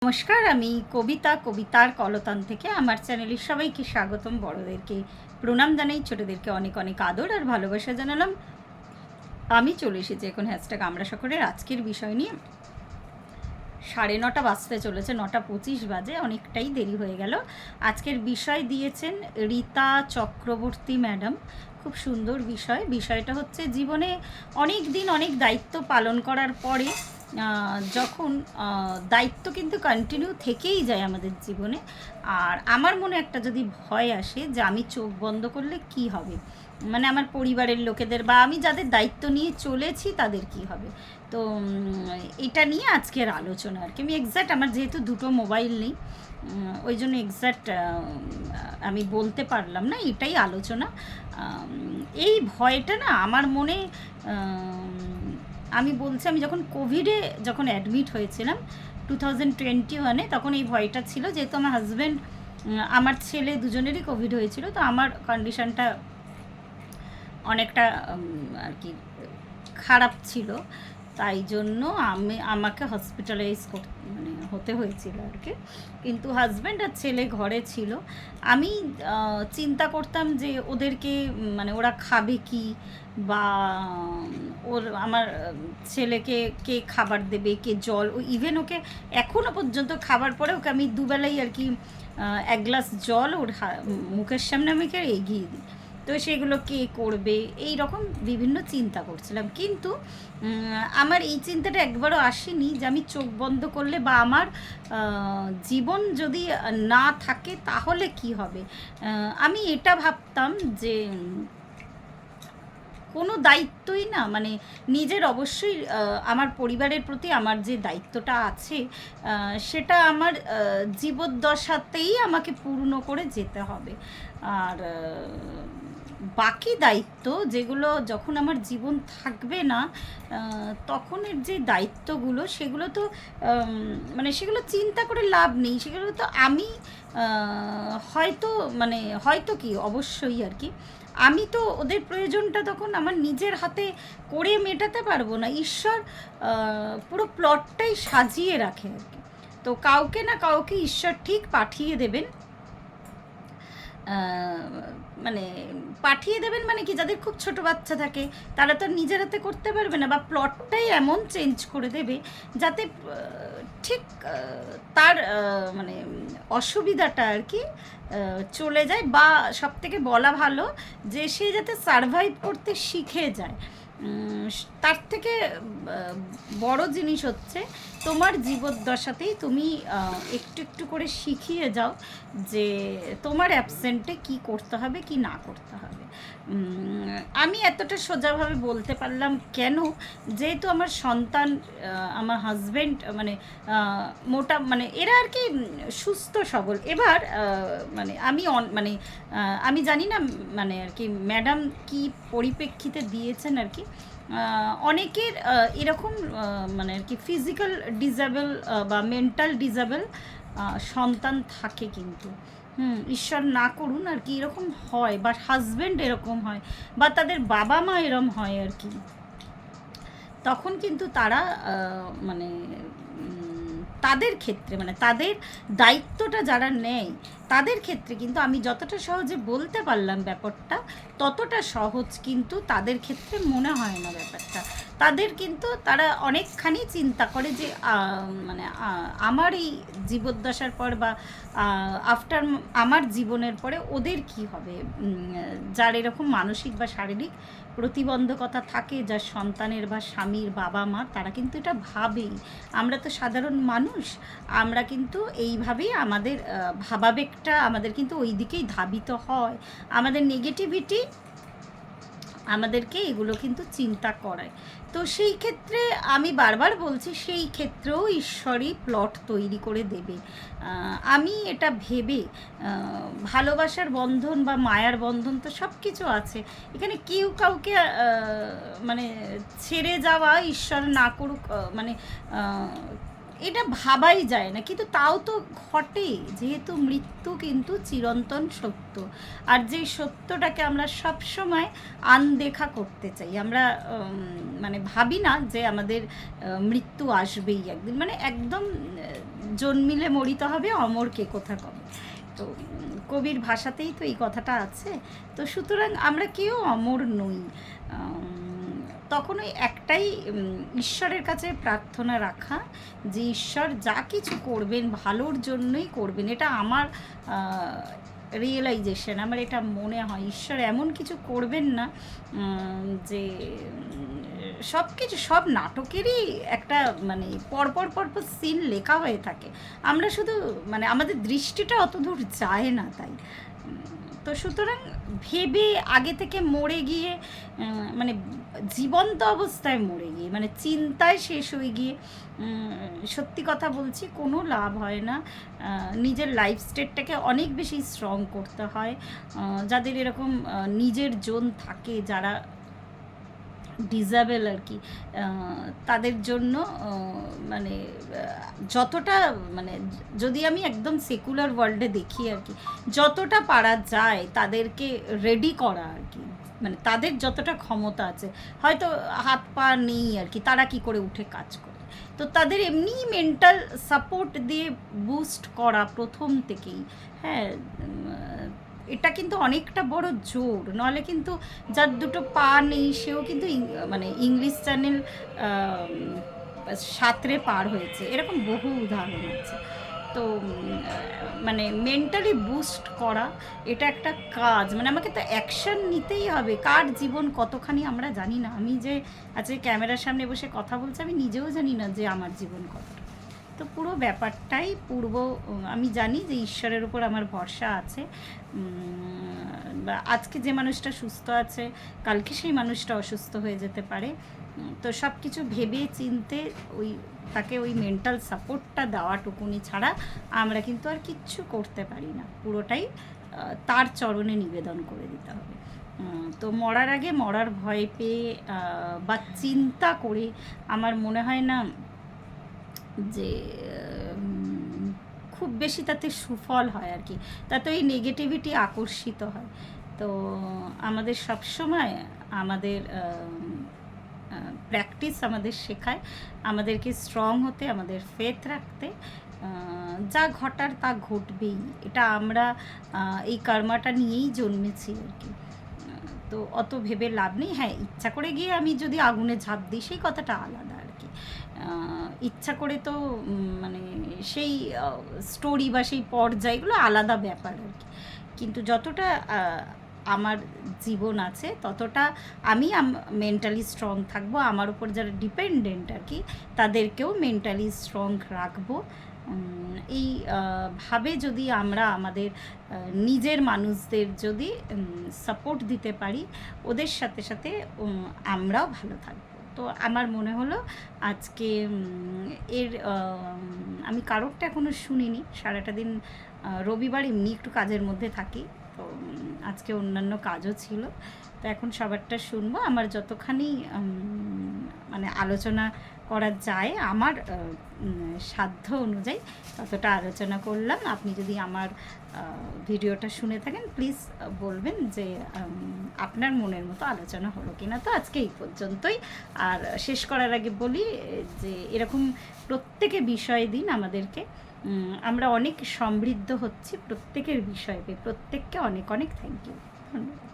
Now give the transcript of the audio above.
নমস্কার, আমি কবিতার কলতান থেকে আমার চ্যানেলে সবাইকে স্বাগতম। বড়দেরকে প্রণাম জানাই, ছোটদেরকে অনেক অনেক আদর আর ভালোবাসা জানালাম। আমি চলে এসেছি এখন হ্যাশট্যাগ আমরা সকলের আজকের বিষয় নিয়ে। 9:30 বাজতে চলেছে, 9:25 বাজে, অনেকটাই দেরি হয়ে গেল। আজকের বিষয় দিয়েছেন রীতা চক্রবর্তী ম্যাডাম। খুব সুন্দর বিষয়টা হচ্ছে জীবনে অনেক দিন অনেক দায়িত্ব পালন করার পরে যখন দায়িত্ব কিন্তু কন্টিনিউ থেকেই যায় আমাদের জীবনে, আর আমার মনে একটা যদি ভয় আসে যে আমি চোখ বন্ধ করলে কি হবে, মানে আমার পরিবারের লোকেদের বা আমি যাদের দায়িত্ব নিয়ে চলেছি তাদের কি হবে। তো এটা নিয়ে আজকের আলোচনা আর কি। আমি এক্স্যাক্ট, আমার যেহেতু দুটো মোবাইল নেই ওই জন্য এক্স্যাক্ট আমি বলতে পারলাম না, এটাই আলোচনা। এই ভয়টা না আমার মনে, আমি বলছি, আমি যখন কোভিডে অ্যাডমিট হয়েছিলাম 2021-এ, তখন এই ভয়টা ছিল, যেহেতু আমার হাজব্যান্ড আমার ছেলে দুজনেরই কোভিড হয়েছিল, তো আমার কন্ডিশনটা অনেকটা আর কি খারাপ ছিল, তাই জন্য আমাকে হসপিটালাইজ হতে হয়েছিল আর কি। কিন্তু হাজব্যান্ড আর ছেলে ঘরে ছিল। আমি চিন্তা করতাম যে ওদেরকে মানে ওরা খাবে কি, বা আমার ছেলেকে কে খাবার দেবে, কে জল, ও ইভেন ওকে এখনও পর্যন্ত খাবার পরে ওকে আমি দুবেলাই আর কি 1 গ্লাস জল ওর মুখের সামনে আমি এগিয়ে দিই। তো সেগুলো কে করবে, এই রকম বিভিন্ন চিন্তা করছিলাম। কিন্তু আমার এই চিন্তাটা একবারও আসেনি যে আমি চোখ বন্ধ করলে বা আমার জীবন যদি না থাকে তাহলে কি হবে। আমি এটা ভাবতাম যে কোনো দায়িত্বই না, মানে নিজের অবশ্যই আমার পরিবারের প্রতি আমার যে দায়িত্বটা আছে সেটা আমার জীবদ্দশাতেই আমাকে পূর্ণ করে যেতে হবে। আর বাকি দায়িত্ব যেগুলো যখন আমার জীবন থাকবে না তখনের যে দায়িত্বগুলো, সেগুলো তো মানে সেগুলো চিন্তা করে লাভ নেই। সেগুলো তো আমি হয়তো কি অবশ্যই আর কি, আমি তো ওদের প্রয়োজনটা তখন আমার নিজের হাতে করে মেটাতে পারবো না। ঈশ্বর পুরো প্লটটাই সাজিয়ে রাখে আর কি। তো কাউকে না কাউকে ঈশ্বর ঠিক পাঠিয়ে দেবেন, মানে কি, যাদের খুব ছোট বাচ্চা থাকে তারা তো নিজের হাতে করতে পারবে না, বা প্লটটাই এমন চেঞ্জ করে দেবে যাতে ঠিক তার মানে অসুবিধাটা আর কি চলে যায়, বা সব থেকে বলা ভালো যে সে যাতে সারভাইভ করতে শিখে যায়। তার থেকে বড় জিনিস হচ্ছে তোমার জীবদ্দশাতেই তুমি একটু একটু করে শিখিয়ে যাও যে তোমার অ্যাবসেন্টে কি করতে হবে কি না করতে হবে। আমি এতটা সোজাভাবে বলতে পারলাম কেন, যেহেতু আমার সন্তান, আমার হাজব্যান্ড মানে মানে এরা আর কি সুস্থ সবল। এবার মানে আমি জানি না মানে আর কি ম্যাডাম কি পরিপ্রেক্ষিতে দিয়েছেন আর কি। অনেকের এরকম মানে আর কি ফিজিক্যাল ডিসেবল বা মেন্টাল ডিসেবল সন্তান থাকে, কিন্তু ঈশ্বর না করুন আর কি এরকম হয়, বা হাজব্যান্ড এরকম হয়, বা তাদের বাবা মা এরকম হয় আর কি। তখন কিন্তু তারা মানে তাদের ক্ষেত্রে, মানে তাদের দায়িত্বটা যারা নেয় তাদের ক্ষেত্রে কিন্তু আমি যতটা সহজে বলতে পারলাম ব্যাপারটা, ততটা সহজ কিন্তু তাদের ক্ষেত্রে মনে হয় না ব্যাপারটা। তারা অনেকখানি চিন্তা করে যে মানে আমার এই জীবদ্দশার পর বা আফটার আমার জীবনের পরে ওদের কি হবে, যার এরকম মানসিক বা শারীরিক প্রতিবন্ধকতা থাকে, যার সন্তানের বা স্বামীর বাবা মা, তারা কিন্তু এটা ভাবেই। আমরা তো সাধারণ মানুষ, আমরা কিন্তু এইভাবেই আমাদের ভাবাবেগটা আমাদের কিন্তু ওই দিকেই ধাবিত হয়। আমাদের নেগেটিভিটি আমাদেরকে এগুলো কিন্তু চিন্তা করায়। তো সেই ক্ষেত্রে আমি বারবার বলছি, সেই ক্ষেত্রেও ঈশ্বরই প্লট তৈরি করে দেবে। আমি এটা ভেবে, ভালোবাসার বন্ধন বা মায়ার বন্ধন তো সব কিছু আছে এখানে, কেউ কাউকে মানে ছেড়ে যাওয়া ঈশ্বর না করুক, মানে এটা ভাবাই যায় না, কিন্তু তাও তো ঘটে, যেহেতু মৃত্যু কিন্তু চিরন্তন সত্য। আর যেই সত্যটাকে আমরা সবসময় আনদেখা করতে চাই, আমরা মানে ভাবি না যে আমাদের মৃত্যু আসবেই একদিন, মানে একদম জন্মিলে মরিতে হবে, অমর কে কোথা কবে। তো কবির ভাষাতেই তো এই কথাটা আছে। তো সুতরাং আমরা কেউ অমর নই। তখন ওই একটাই ঈশ্বরের কাছে প্রার্থনা রাখা যে ঈশ্বর যা কিছু করবেন ভালোর জন্যই করবেন। এটা আমার রিয়েলাইজেশন, আমার এটা মনে হয় ঈশ্বর এমন কিছু করবেন না যে সব কিছু, সব নাটকেরই একটা মানে পরপর পরপর সিন লেখা হয়ে থাকে, আমরা শুধু মানে আমাদের দৃষ্টিটা অত দূর যায় না। তাই তো সুতরাং ভেবে আগে থেকে মরে গিয়ে মানে জীবন্ত অবস্থায় মরে গিয়ে মানে চিন্তায় শেষ হয়ে গিয়ে সত্যি কথা বলছি কোনো লাভ হয় না। নিজের লাইফ স্টেটটাকে অনেক বেশি স্ট্রং করতে হয়। যাদের এরকম নিজের জোন থাকে, যারা ডিজেবল আর কি, তাদের জন্য মানে যতটা মানে যদি আমি একদম সেকুলার ওয়ার্ল্ডে দেখি আর কি, যতটা পারা যায় তাদেরকে রেডি করা আর কি, মানে তাদের যতটা ক্ষমতা আছে, হয়তো হাত পা নেই আর কি, তারা কি করে উঠে কাজ করে, তো তাদের এমনি মেন্টাল সাপোর্ট দিয়ে বুস্ট করা প্রথম থেকেই। হ্যাঁ, এটা কিন্তু অনেকটা বড় জোর, নাহলে কিন্তু যার দুটো পা নেই সেও কিন্তু মানে ইংলিশ চ্যানেল সাঁতরে পার হয়েছে, এরকম বহু উদাহরণ আছে। তো মানে মেন্টালি বুস্ট করা এটা একটা কাজ, মানে আমাকে তো অ্যাকশন নিতেই হবে। কার জীবন কতখানি আমরা জানি না। আমি যে আজকে ক্যামেরার সামনে বসে কথা বলছি আমি নিজেও জানি না যে আমার জীবন কতটা। তো পুরো ব্যাপারটাই আমি জানি যে ঈশ্বরের উপর আমার ভরসা আছে। আজকে যে মানুষটা সুস্থ আছে কালকে সেই মানুষটা অসুস্থ হয়ে যেতে পারে। তো সব কিছু ভেবে চিনতে তাকে ওই মেন্টাল সাপোর্টটা দেওয়াটুকুনি ছাড়া আমরা কিন্তু আর কিচ্ছু করতে পারি না। পুরোটাই তার চরণে নিবেদন করে দিতে হবে। তো মরার আগে মরার ভয় পেয়ে বা চিন্তা করে আমার মনে হয় না যে খুব বেশি তাতে সুফল হয় আর কি, তাতে ওই নেগেটিভিটি আকর্ষিত হয়। তো আমাদের সবসময় আমাদের প্র্যাকটিস আমাদের শেখায় আমাদেরকে স্ট্রং হতে, আমাদের ফেথ রাখতে। যা ঘটার তা ঘটবেই, এটা আমরা এই কর্মাটা নিয়েই জন্মেছি আর কি। তো অত ভেবে লাভ নেই। হ্যাঁ, ইচ্ছা করে গিয়ে আমি যদি আগুনে ঝাঁপ দিই সেই কথাটা আলাদা আর কি। ইচ্ছা করে তো মানে সেই স্টোরি বা সেই পর্যায়গুলো আলাদা ব্যাপার আর কি। কিন্তু যতটা আমার জীবন আছে ততটা আমি মেন্টালি স্ট্রং থাকবো, আমার উপর যারা ডিপেন্ডেন্ট আর কি তাদেরকেও মেন্টালি স্ট্রং রাখবো। এই ভাবে যদি আমরা আমাদের নিজের মানুষদের যদি সাপোর্ট দিতে পারি, ওদের সাথে সাথে আমরাও ভালো থাকবো। তো আমার মনে হলো আজকে আমি কারোরটা এখনও শুনিনি, সারাটা দিন রবিবার এমনি একটু কাজের মধ্যে থাকি, তো আজকে অন্যান্য কাজও ছিল, তো এখন সবারটা শুনবো। আমার যতখানি মানে আলোচনা করা যায় আমার সাধ্য অনুযায়ী ততটা আলোচনা করলাম। আপনি যদি আমার ভিডিওটা শুনে থাকেন প্লিজ বলবেন যে আপনার মনের মতো আলোচনা হলো কি না। তো আজকে এই পর্যন্তই। আর শেষ করার আগে বলি যে এরকম প্রত্যেকে বিষয় দিন আমাদেরকে, আমরা অনেক সমৃদ্ধ হচ্ছি প্রত্যেকের বিষয় পেয়ে। প্রত্যেককে অনেক অনেক থ্যাংক ইউ, ধন্যবাদ।